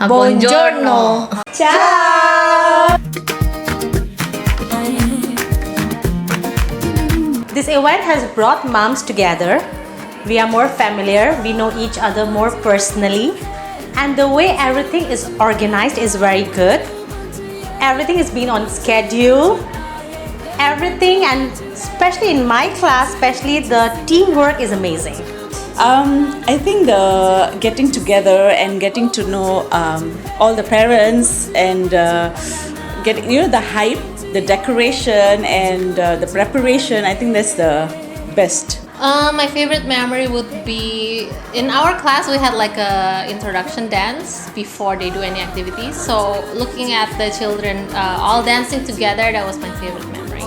Buongiorno. Ciao. This event has brought moms together. We are more familiar, we know each other more personally, and the way everything is organized is very good. Everything has been on schedule. Everything, and especially in my class, especially the teamwork is amazing. I think the getting together and getting to know all the parents and getting the hype, the decoration and the preparation. I think that's the best. My favorite memory would be in our class we had like a introduction dance before they do any activities. So looking at the children all dancing together, that was my favorite memory.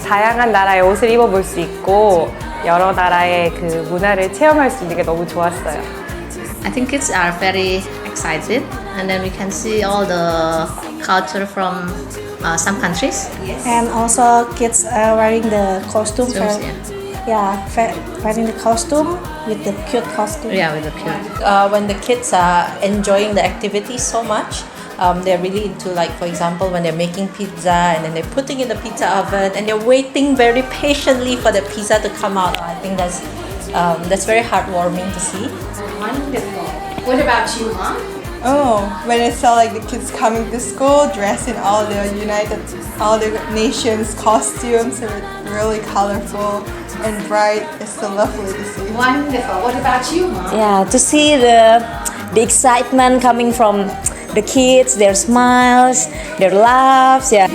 다양한 나라의 옷을 입어볼 수 있고 여러 나라의 그 문화를 체험할 수 있는 게 너무 좋았어요. I think kids are very excited, and then we can see all the culture from some countries. And also kids are wearing the costume. Wearing the costume with the cute costume. Yeah, with the cute. When the kids are enjoying the activity so much, they're really into, like, for example, when they're making pizza and then they're putting in the pizza oven and they're waiting very patiently for the pizza to come out. I think that's very heartwarming to see. Wonderful. What about you, Mom? Oh, when I saw like the kids coming to school dressed in all the nations costumes, they were really colorful and bright. It's so lovely to see. Wonderful. What about you, Mom? Yeah, to see the excitement coming from the kids, their smiles, their laughs, yeah.